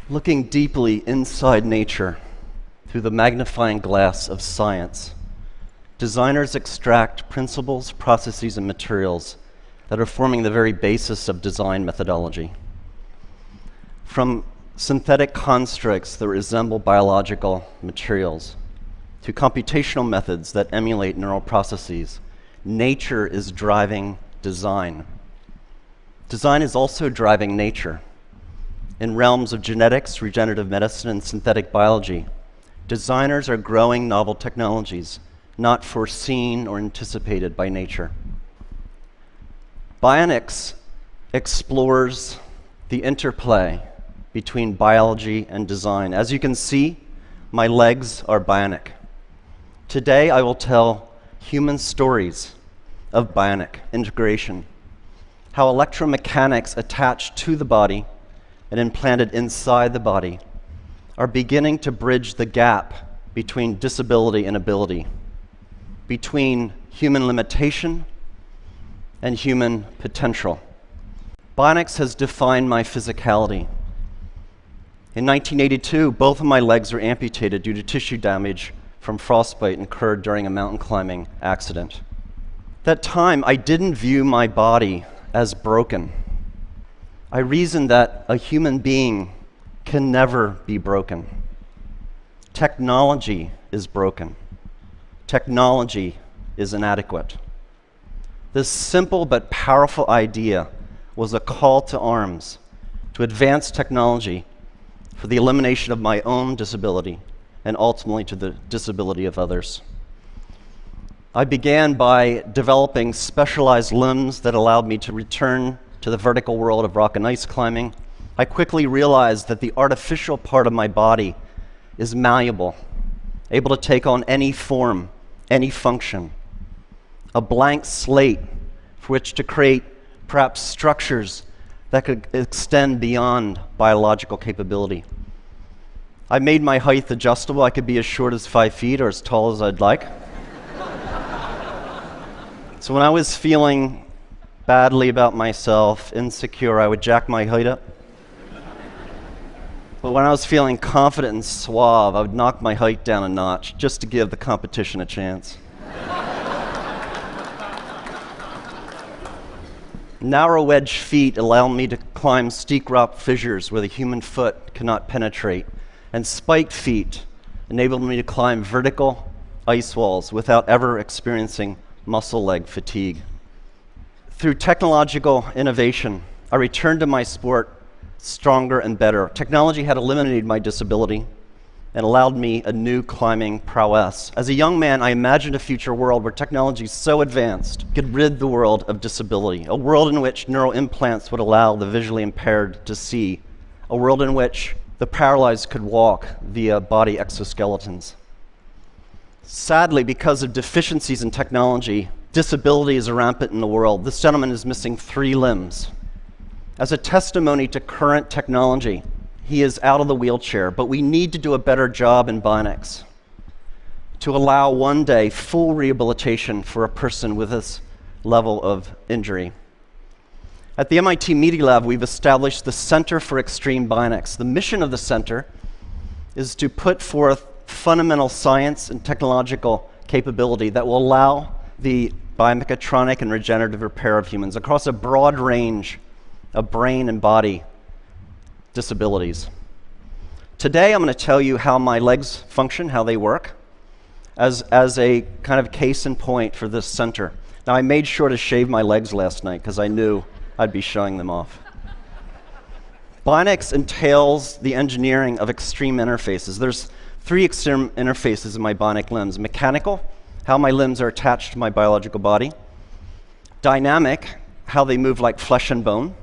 Looking deeply inside nature through the magnifying glass of science, designers extract principles, processes, and materials that are forming the very basis of design methodology. From synthetic constructs that resemble biological materials to computational methods that emulate neural processes, nature is driving design. Design is also driving nature. In realms of genetics, regenerative medicine, and synthetic biology, designers are growing novel technologies not foreseen or anticipated by nature. Bionics explores the interplay between biology and design. As you can see, my legs are bionic. Today, I will tell human stories of bionic integration, how electromechanics attached to the body and implanted inside the body are beginning to bridge the gap between disability and ability, between human limitation and human potential. Bionics has defined my physicality. In 1982, both of my legs were amputated due to tissue damage from frostbite incurred during a mountain climbing accident. At that time, I didn't view my body as broken. I reasoned that a human being can never be broken. Technology is broken. Technology is inadequate. This simple but powerful idea was a call to arms to advance technology for the elimination of my own disability and ultimately to the disability of others. I began by developing specialized limbs that allowed me to return to the vertical world of rock and ice climbing. I quickly realized that the artificial part of my body is malleable, able to take on any form, any function, a blank slate for which to create perhaps structures that could extend beyond biological capability. I made my height adjustable. I could be as short as 5 feet or as tall as I'd like. So when I was feeling badly about myself, insecure, I would jack my height up. But when I was feeling confident and suave, I would knock my height down a notch just to give the competition a chance. Narrow wedge feet allow me to climb steep rock fissures where the human foot cannot penetrate, and spiked feet enabled me to climb vertical ice walls without ever experiencing muscle leg fatigue. Through technological innovation, I returned to my sport stronger and better. Technology had eliminated my disability and allowed me a new climbing prowess. As a young man, I imagined a future world where technology so advanced could rid the world of disability, a world in which neural implants would allow the visually impaired to see, a world in which the paralyzed could walk via body exoskeletons. Sadly, because of deficiencies in technology, disability is rampant in the world. This gentleman is missing 3 limbs. As a testimony to current technology, he is out of the wheelchair, but we need to do a better job in bionics to allow one day full rehabilitation for a person with this level of injury. At the MIT Media Lab, we've established the Center for Extreme Bionics. The mission of the center is to put forth fundamental science and technological capability that will allow the biomechatronic and regenerative repair of humans across a broad range of brain and body disabilities. Today, I'm going to tell you how my legs function, how they work, as a kind of case in point for this center. Now, I made sure to shave my legs last night because I knew I'd be showing them off. Bionics entails the engineering of extreme interfaces. There's 3 extreme interfaces in my bionic limbs: mechanical, how my limbs are attached to my biological body; dynamic, how they move like flesh and bone;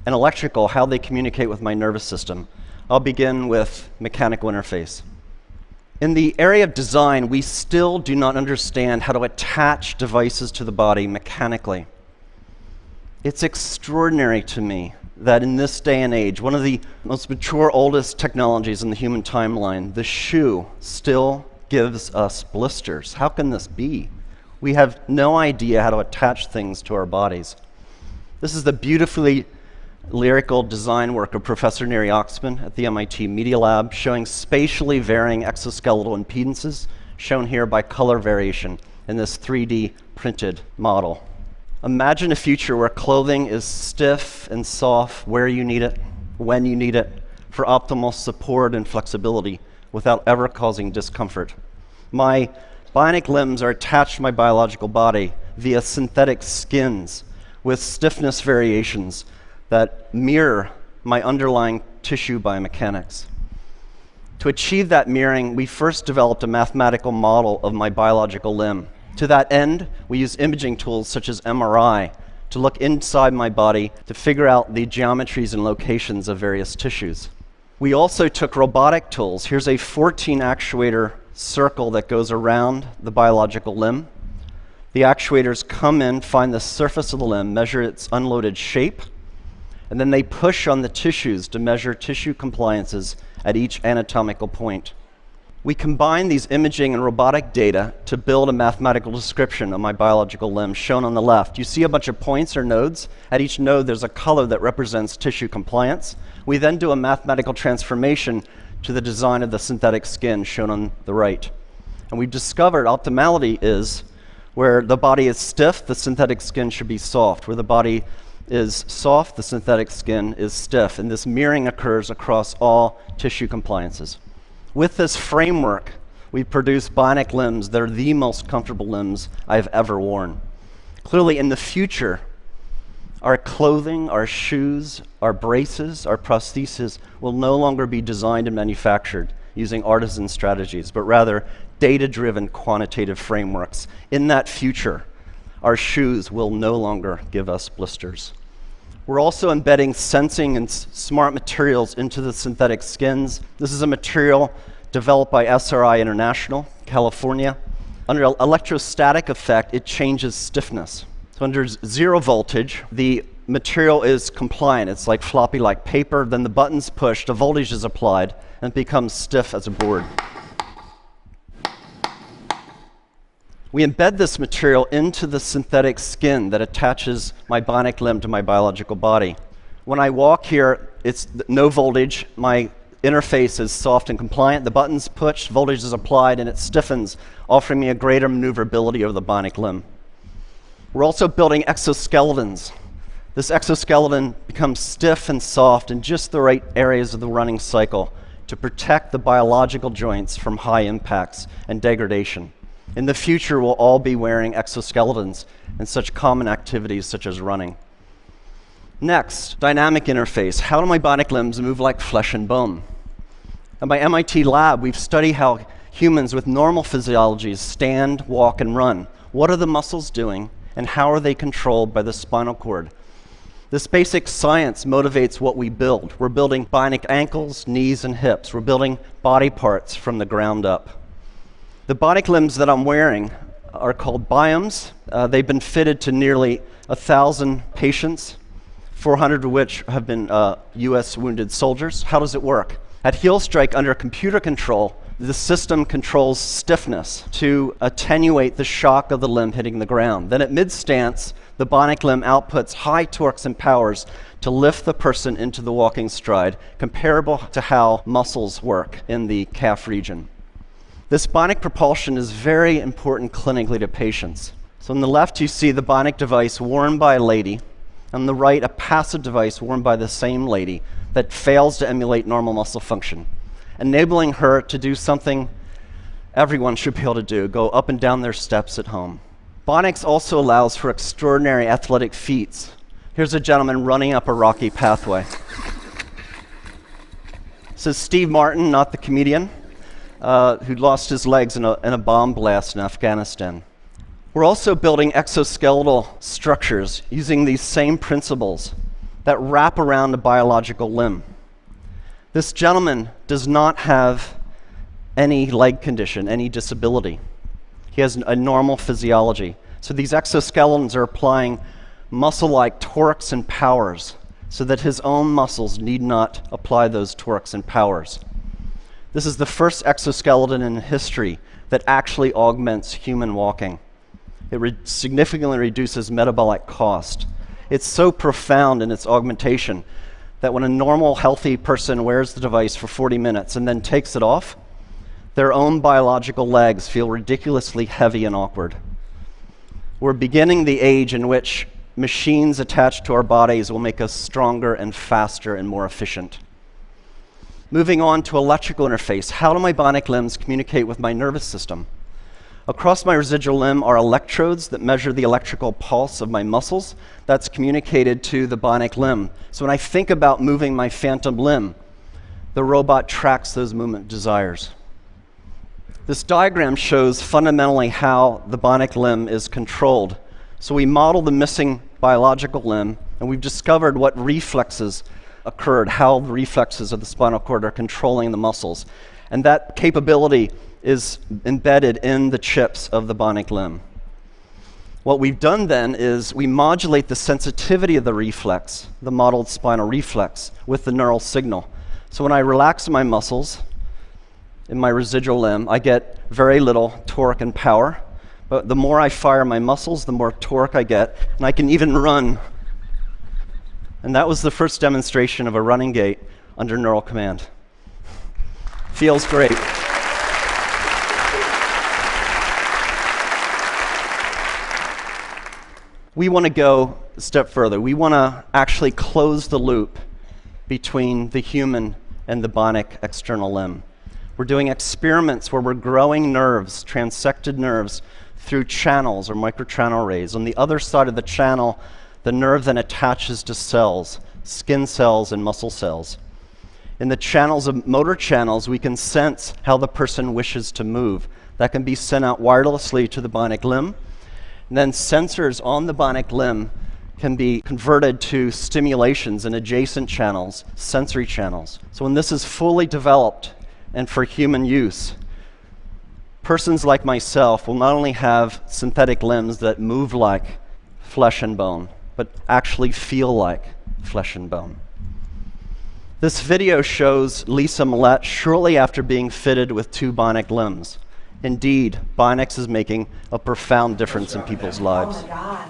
and electrical, how they communicate with my nervous system. I'll begin with mechanical interface. In the area of design, we still do not understand how to attach devices to the body mechanically. It's extraordinary to me that in this day and age, one of the most mature, oldest technologies in the human timeline, the shoe, still gives us blisters. How can this be? We have no idea how to attach things to our bodies. This is the beautifully lyrical design work of Professor Neri Oxman at the MIT Media Lab, showing spatially varying exoskeletal impedances, shown here by color variation in this 3D printed model. Imagine a future where clothing is stiff and soft where you need it, when you need it, for optimal support and flexibility without ever causing discomfort. My bionic limbs are attached to my biological body via synthetic skins with stiffness variations that mirror my underlying tissue biomechanics. To achieve that mirroring, we first developed a mathematical model of my biological limb. To that end, we use imaging tools such as MRI to look inside my body to figure out the geometries and locations of various tissues. We also took robotic tools. Here's a 14 actuator circle that goes around the biological limb. The actuators come in, find the surface of the limb, measure its unloaded shape, and then they push on the tissues to measure tissue compliances at each anatomical point. We combine these imaging and robotic data to build a mathematical description of my biological limb, shown on the left. You see a bunch of points or nodes. At each node, there's a color that represents tissue compliance. We then do a mathematical transformation to the design of the synthetic skin, shown on the right. And we've discovered optimality is where the body is stiff, the synthetic skin should be soft. Where the body is soft, the synthetic skin is stiff. And this mirroring occurs across all tissue compliances. With this framework, we produce bionic limbs that are the most comfortable limbs I've ever worn. Clearly, in the future, our clothing, our shoes, our braces, our prostheses will no longer be designed and manufactured using artisan strategies, but rather data-driven quantitative frameworks. In that future, our shoes will no longer give us blisters. We're also embedding sensing and smart materials into the synthetic skins. This is a material developed by SRI International, California. Under electrostatic effect, it changes stiffness. So under zero voltage, the material is compliant. It's like floppy like paper. Then the button's pushed, a voltage is applied, and it becomes stiff as a board. We embed this material into the synthetic skin that attaches my bionic limb to my biological body. When I walk here, it's no voltage. My interface is soft and compliant. The button's pushed, voltage is applied, and it stiffens, offering me a greater maneuverability over the bionic limb. We're also building exoskeletons. This exoskeleton becomes stiff and soft in just the right areas of the running cycle to protect the biological joints from high impacts and degradation. In the future, we'll all be wearing exoskeletons in such common activities such as running. Next, dynamic interface. How do my bionic limbs move like flesh and bone? At my MIT lab, we've studied how humans with normal physiologies stand, walk, and run. What are the muscles doing, and how are they controlled by the spinal cord? This basic science motivates what we build. We're building bionic ankles, knees, and hips. We're building body parts from the ground up. The bionic limbs that I'm wearing are called biomes. They've been fitted to nearly 1,000 patients, 400 of which have been US wounded soldiers. How does it work? At heel strike, under computer control, the system controls stiffness to attenuate the shock of the limb hitting the ground. Then at mid-stance, the bionic limb outputs high torques and powers to lift the person into the walking stride, comparable to how muscles work in the calf region. This bionic propulsion is very important clinically to patients. So on the left, you see the bionic device worn by a lady. On the right, a passive device worn by the same lady that fails to emulate normal muscle function, enabling her to do something everyone should be able to do, go up and down their steps at home. Bionics also allows for extraordinary athletic feats. Here's a gentleman running up a rocky pathway. This is Steve Martin, not the comedian, who lost his legs in a bomb blast in Afghanistan. We're also building exoskeletal structures using these same principles that wrap around a biological limb. This gentleman does not have any leg condition, any disability. He has a normal physiology. So these exoskeletons are applying muscle-like torques and powers so that his own muscles need not apply those torques and powers. This is the first exoskeleton in history that actually augments human walking. It significantly reduces metabolic cost. it's so profound in its augmentation that when a normal, healthy person wears the device for 40 minutes and then takes it off, their own biological legs feel ridiculously heavy and awkward. We're beginning the age in which machines attached to our bodies will make us stronger and faster and more efficient. Moving on to electrical interface, how do my bionic limbs communicate with my nervous system? Across my residual limb are electrodes that measure the electrical pulse of my muscles. That's communicated to the bionic limb. So when I think about moving my phantom limb, the robot tracks those movement desires. This diagram shows fundamentally how the bionic limb is controlled. So we model the missing biological limb, and we've discovered what reflexes occurred, how the reflexes of the spinal cord are controlling the muscles. And that capability is embedded in the chips of the bionic limb. What we've done then is we modulate the sensitivity of the reflex, the modeled spinal reflex, with the neural signal. So when I relax my muscles in my residual limb, I get very little torque and power. But the more I fire my muscles, the more torque I get, and I can even run. And that was the first demonstration of a running gait under neural command. Feels great. We want to go a step further. We want to actually close the loop between the human and the bionic external limb. We're doing experiments where we're growing nerves, transected nerves, through channels or microchannel arrays. On the other side of the channel, the nerve then attaches to cells, skin cells and muscle cells. In the channels of motor channels, we can sense how the person wishes to move. That can be sent out wirelessly to the bionic limb. And then sensors on the bionic limb can be converted to stimulations in adjacent channels, sensory channels. So when this is fully developed and for human use, persons like myself will not only have synthetic limbs that move like flesh and bone, but actually feel like flesh and bone. This video shows Lisa Millette shortly after being fitted with 2 bionic limbs. Indeed, bionics is making a profound difference in people's lives. Oh my God.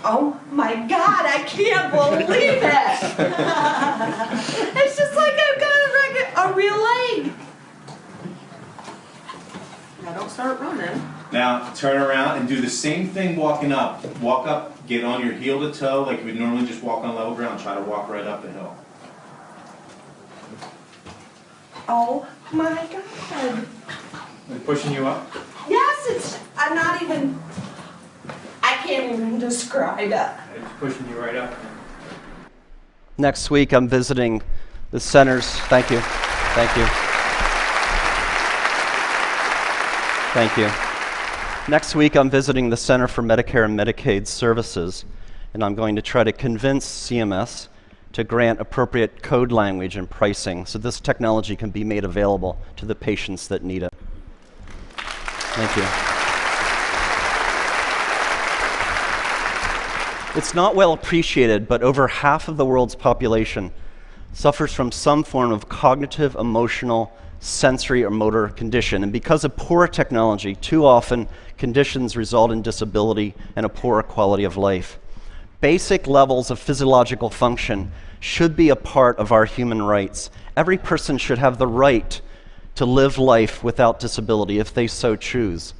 Oh my God, I can't believe it. It's just like I've got a real leg. Now don't start running. Now turn around and do the same thing walking up. Walk up, get on your heel to toe like you would normally just walk on level ground. Try to walk right up the hill. Oh my God. They're pushing you up? Yes, I'm not even, I can't even describe it. It's pushing you right up. Next week, I'm visiting the centers. Thank you. Thank you. Thank you. Next week, I'm visiting the Center for Medicare and Medicaid Services, and I'm going to try to convince CMS to grant appropriate code language and pricing so this technology can be made available to the patients that need it. Thank you. It's not well appreciated, but over half of the world's population suffers from some form of cognitive, emotional, sensory, or motor condition. And because of poor technology, too often conditions result in disability and a poorer quality of life. Basic levels of physiological function should be a part of our human rights. Every person should have the right to live life without disability if they so choose.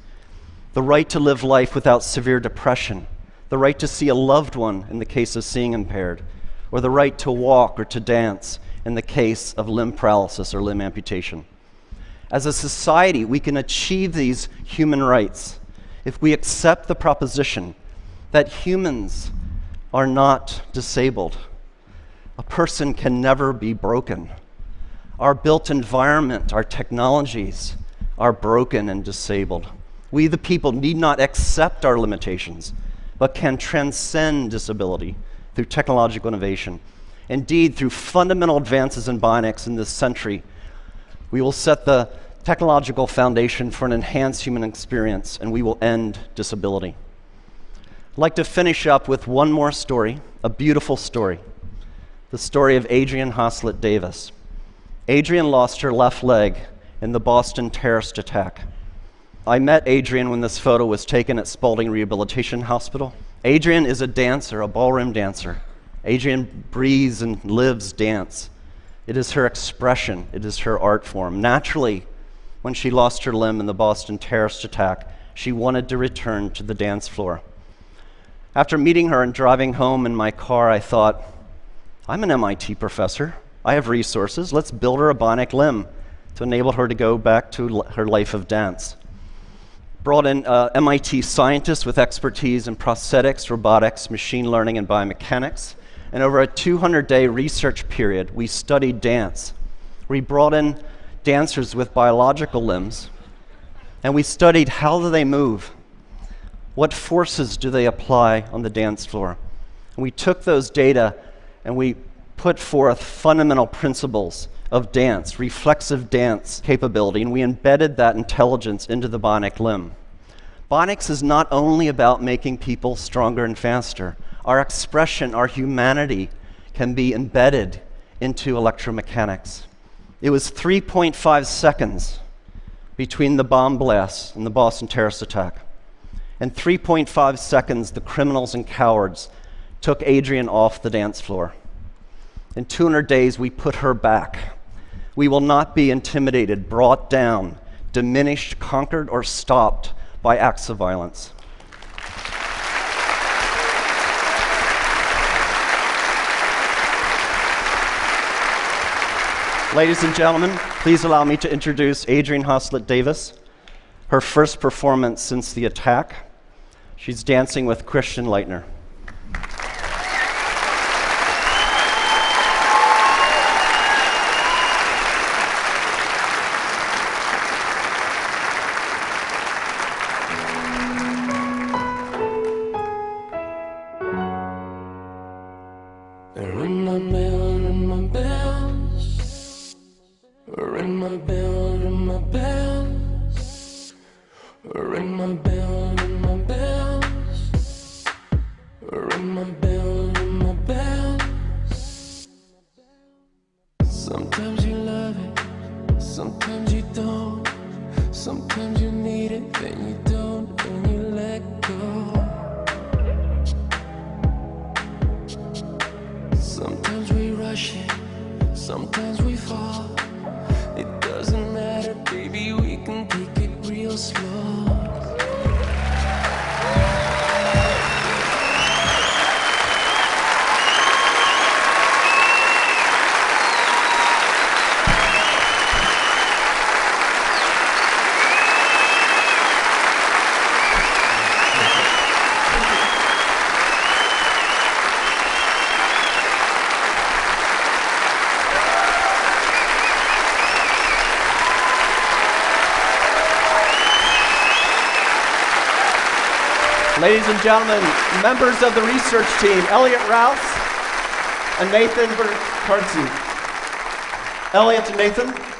The right to live life without severe depression. The right to see a loved one in the case of seeing impaired. Or the right to walk or to dance in the case of limb paralysis or limb amputation. As a society, we can achieve these human rights if we accept the proposition that humans are not disabled. A person can never be broken. Our built environment, our technologies are broken and disabled. We, the people, need not accept our limitations, but can transcend disability through technological innovation. Indeed, through fundamental advances in bionics in this century, we will set the technological foundation for an enhanced human experience, and we will end disability. I'd like to finish up with one more story, a beautiful story. The story of Adrianne Haslet-Davis. Adrianne lost her left leg in the Boston terrorist attack. I met Adrianne when this photo was taken at Spaulding Rehabilitation Hospital. Adrianne is a dancer, a ballroom dancer. Adrianne breathes and lives dance. It is her expression. It is her art form. Naturally, when she lost her limb in the Boston terrorist attack, she wanted to return to the dance floor. After meeting her and driving home in my car, I thought, I'm an MIT professor. I have resources. Let's build her a bionic limb to enable her to go back to her life of dance. Brought in MIT scientists with expertise in prosthetics, robotics, machine learning, and biomechanics. And over a 200-day research period, we studied dance. We brought in dancers with biological limbs, and we studied how do they move? What forces do they apply on the dance floor? And we took those data and we put forth fundamental principles of dance, reflexive dance capability, and we embedded that intelligence into the bionic limb. Bionics is not only about making people stronger and faster. Our expression, our humanity can be embedded into electromechanics. It was 3.5 seconds between the bomb blasts and the Boston terrorist attack. In 3.5 seconds, the criminals and cowards took Adrianne off the dance floor. In 200 days, we put her back. We will not be intimidated, brought down, diminished, conquered, or stopped by acts of violence. Ladies and gentlemen, please allow me to introduce Adrianne Haslet-Davis, her first performance since the attack. She's dancing with Christian Leitner. Ring my bell, ring my bells. Ring my bell, ring my bells. Ring my bell, ring my bells. Ring my bell, ring my bells. Sometimes you love it, sometimes you don't. Sometimes you need it, then you don't, and you let go. Sometimes we rush it, sometimes we fall. It doesn't matter, baby, we can take it real slow. Ladies and gentlemen, members of the research team, Elliot Rouse and Nathan Bertarzi. Elliot and Nathan.